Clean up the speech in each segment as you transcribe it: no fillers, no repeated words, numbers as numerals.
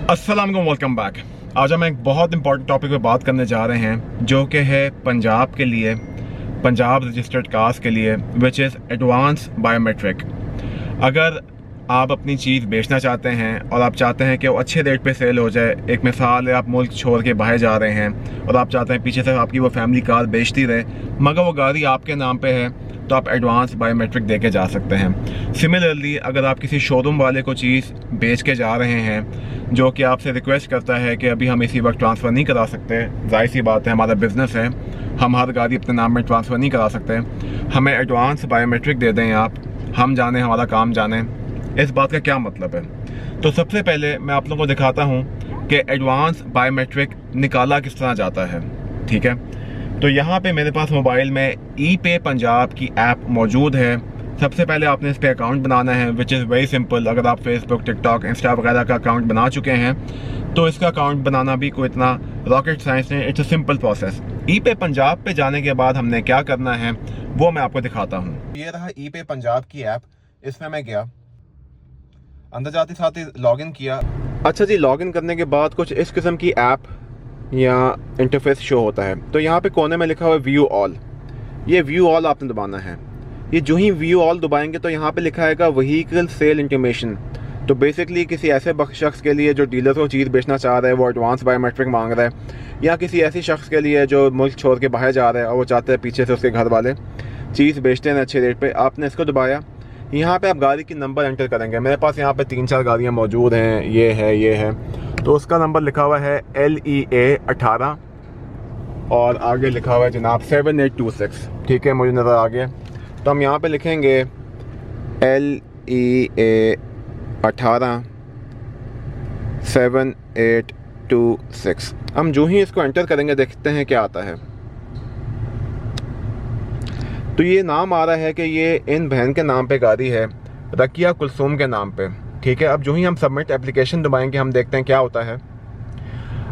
अस्सलाम वालेकुम, welcome back. आज हम एक बहुत इंपॉर्टेंट टॉपिक पे बात करने जा रहे हैं जो कि है पंजाब के लिए, पंजाब रजिस्टर्ड कास्ट के लिए, विच इज़ एडवांस बायोमेट्रिक। अगर आप अपनी चीज़ बेचना चाहते हैं और आप चाहते हैं कि वो अच्छे रेट पे सेल हो जाए, एक मिसाल है आप मुल्क छोड़ के बाहर जा रहे हैं और आप चाहते हैं पीछे से आपकी वो फैमिली कार बेचती रहे मगर वो गाड़ी आपके नाम पे है, तो आप एडवांस बायोमेट्रिक दे के जा सकते हैं। सिमिलरली अगर आप किसी शोरूम वाले को चीज़ बेच के जा रहे हैं जो कि आपसे रिक्वेस्ट करता है कि अभी हम इसी वक्त ट्रांसफ़र नहीं करा सकते, जाहिर सी बात है हमारा बिज़नेस है, हम हर गाड़ी अपने नाम में ट्रांसफ़र नहीं करा सकते, हमें एडवांस बायोमेट्रिक दे दें आप, हम जाने हमारा काम जाने। इस बात का क्या मतलब है? तो सबसे पहले मैं आप लोगों को दिखाता हूँ कि एडवांस बायोमेट्रिक निकाला किस तरह जाता है। ठीक है, तो यहाँ पे मेरे पास मोबाइल में ई पे पंजाब की ऐप मौजूद है। सबसे पहले आपने इस पे अकाउंट बनाना है, विच इज़ वेरी सिंपल। अगर आप फेसबुक, टिकटॉक, इंस्टा वगैरह का अकाउंट बना चुके हैं तो इसका अकाउंट बनाना भी कोई इतना रॉकेट साइंस नहीं, इट्स अ सिंपल प्रोसेस। ई पे पंजाब पे जाने के बाद हमने क्या करना है वो मैं आपको दिखाता हूँ। ये रहा ई पे पंजाब की ऐप, इसमें मैं गया, अंदर जाते साथ ही लॉगिन किया। अच्छा जी, लॉगिन करने के बाद कुछ इस किस्म की ऐप या इंटरफेस शो होता है। तो यहाँ पे कोने में लिखा हुआ है व्यू ऑल, ये व्यू ऑल आपने दबाना है। ये जो ही व्यू ऑल दबाएंगे तो यहाँ पे लिखा है व्हीकल सेल इंटीमेशन। तो बेसिकली किसी ऐसे शख्स के लिए जो डीलर को चीज़ बेचना चाह रहा है, वो एडवांस बायोमेट्रिक मांग रहा है, या किसी ऐसी शख्स के लिए जो मुल्क छोड़ के बाहर जा रहा है और वो चाहते हैं पीछे से उसके घर वाले चीज़ बेचते हैं अच्छे रेट पे, आपने इसको दबाया। यहाँ पे आप गाड़ी की नंबर एंटर करेंगे। मेरे पास यहाँ पे 3-4 गाड़ियाँ मौजूद हैं, ये है, तो उसका नंबर लिखा हुआ है LEA 18 और आगे लिखा हुआ है जनाब 7826। ठीक है, मुझे नज़र आ गया। तो हम यहाँ पे लिखेंगे LEA 18 7826। हम जो ही इसको एंटर करेंगे देखते हैं क्या आता है। तो ये नाम आ रहा है कि ये इन बहन के नाम पे गाड़ी है, रकिया कुलसूम के नाम पे। ठीक है, अब जो ही हम सबमिट एप्लीकेशन दबाएंगे हम देखते हैं क्या होता है।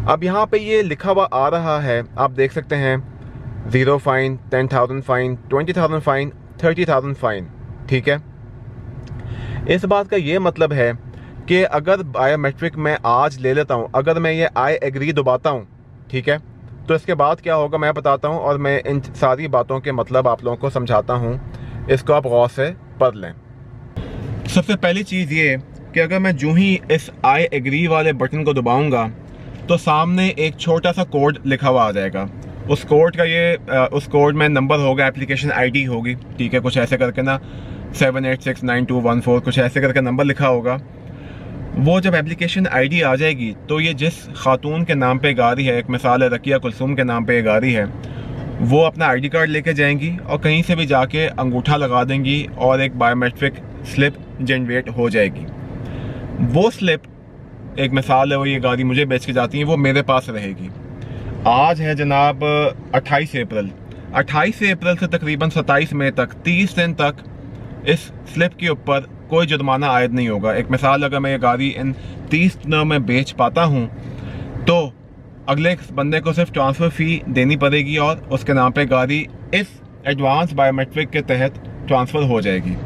अब यहाँ पे ये लिखा हुआ आ रहा है, आप देख सकते हैं 0 फाइन, 10,000 फाइन, 20,000 फाइन, 30,000 फाइन। ठीक है, इस बात का ये मतलब है कि अगर बायोमेट्रिक मैं आज ले लेता हूँ, अगर मैं ये आई एग्री दबाता हूँ, ठीक है, तो इसके बाद क्या होगा मैं बताता हूँ और मैं इन सारी बातों के मतलब आप लोगों को समझाता हूँ, इसको आप गौर से पढ़ लें। सबसे पहली चीज़ ये कि अगर मैं जो ही इस आई एग्री वाले बटन को दबाऊंगा तो सामने एक छोटा सा कोड लिखा हुआ आ जाएगा। उस कोड का उस कोड में नंबर होगा, एप्लीकेशन आईडी होगी, ठीक है, कुछ ऐसे करके ना 7869214 कुछ ऐसे करके नंबर लिखा होगा। वो जब एप्लीकेशन आईडी आ जाएगी तो ये जिस खातून के नाम पे गाड़ी है, एक मिसाल है रकिया कुलसूम के नाम पे ये गाड़ी है, वो अपना आईडी कार्ड लेके जाएंगी और कहीं से भी जाके अंगूठा लगा देंगी और एक बायोमेट्रिक स्लिप जनरेट हो जाएगी। वो स्लिप, एक मिसाल है वो ये गाड़ी मुझे बेच के जाती है, वो मेरे पास रहेगी। आज है जनाब 28 अप्रैल। 28 अप्रैल से तकरीबन 27 मई तक 30 दिन तक इस स्लिप के ऊपर कोई जुर्माना आयद नहीं होगा। एक मिसाल, अगर मैं ये गाड़ी इन 30 दिनों में बेच पाता हूँ तो अगले बंदे को सिर्फ ट्रांसफ़र फ़ी देनी पड़ेगी और उसके नाम पे गाड़ी इस एडवांस बायोमेट्रिक के तहत ट्रांसफ़र हो जाएगी।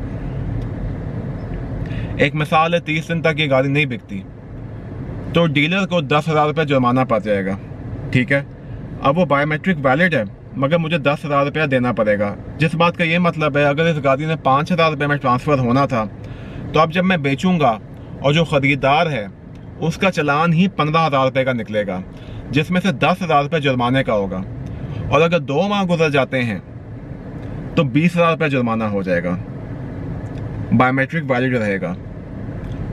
एक मिसाल है 30 दिन तक ये गाड़ी नहीं बिकती तो डीलर को 10,000 रुपये जुर्माना पड़ जाएगा। ठीक है, अब वो बायोमेट्रिक वैलिड है मगर मुझे 10,000 रुपया देना पड़ेगा, जिस बात का ये मतलब है अगर इस गाड़ी ने 5,000 रुपये में ट्रांसफ़र होना था तो अब जब मैं बेचूंगा और जो ख़रीदार है उसका चालान ही 15,000 रुपये का निकलेगा, जिसमें से 10,000 रुपये जुर्माने का होगा। और अगर 2 माह गुजर जाते हैं तो 20,000 रुपये जुर्माना हो जाएगा, बायोमेट्रिक वैलिड रहेगा।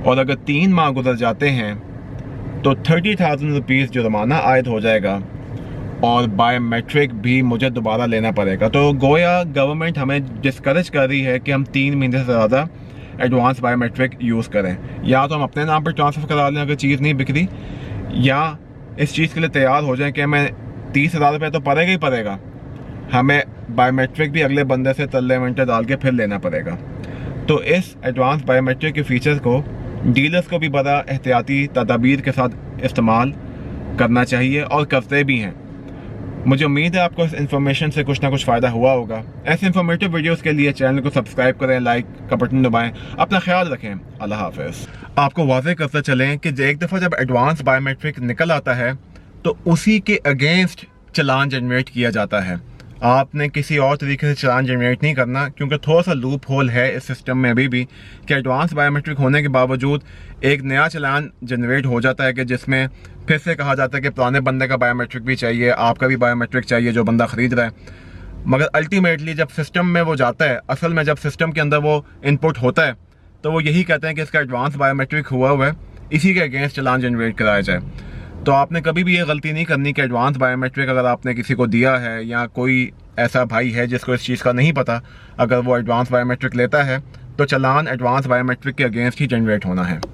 और अगर 3 माह गुजर जाते हैं तो 30,000 रुपीज़ जुर्माना आयद हो जाएगा और बायोमेट्रिक भी मुझे दोबारा लेना पड़ेगा। तो गोया गवर्नमेंट हमें डिस्करेज कर रही है कि हम 3 महीने से ज़्यादा एडवांस बायोमेट्रिक यूज़ करें। या तो हम अपने नाम पर ट्रांसफ़र करा लें अगर चीज़ नहीं बिक रही, या इस चीज़ के लिए तैयार हो जाएं कि हमें 30,000 रुपये तो पड़ेगा ही पड़ेगा, हमें बायोमेट्रिक भी अगले बंदे से तल्ले मंटे डाल के फिर लेना पड़ेगा। तो इस एडवांस बायोमेट्रिक के फ़ीचर्स को डीलर्स को भी बड़ा एहतियाती तदाबीर के साथ इस्तेमाल करना चाहिए और करते भी हैं। मुझे उम्मीद है आपको इस इन्फॉर्मेशन से कुछ ना कुछ फ़ायदा हुआ होगा। ऐसे इन्फॉर्मेटिव वीडियोस के लिए चैनल को सब्सक्राइब करें, लाइक का बटन दबाएं। अपना ख्याल रखें। अल्लाह हाफ़िज़। आपको वाज़ेह करते चलें कि एक दफ़ा जब एडवांस बायोमेट्रिक निकल आता है तो उसी के अगेंस्ट चालान जनरेट किया जाता है। आपने किसी और तरीके से चालान जनरेट नहीं करना, क्योंकि थोड़ा सा लूप होल है इस सिस्टम में अभी भी कि एडवांस बायोमेट्रिक होने के बावजूद एक नया चालान जनरेट हो जाता है कि जिसमें फिर से कहा जाता है कि पुराने बंदे का बायोमेट्रिक भी चाहिए, आपका भी बायोमेट्रिक चाहिए जो बंदा ख़रीद रहा है। मगर अल्टीमेटली जब सिस्टम में वो जाता है, असल में जब सिस्टम के अंदर वो इनपुट होता है तो वो यही कहते हैं कि इसका एडवांस बायोमेट्रिक हुआ है, इसी के अगेंस्ट चालान जनरेट कराया जाए। तो आपने कभी भी ये गलती नहीं करनी कि एडवांस बायोमेट्रिक अगर आपने किसी को दिया है या कोई ऐसा भाई है जिसको इस चीज़ का नहीं पता, अगर वो एडवांस बायोमेट्रिक लेता है तो चालान एडवांस बायोमेट्रिक के अगेंस्ट ही जनरेट होना है।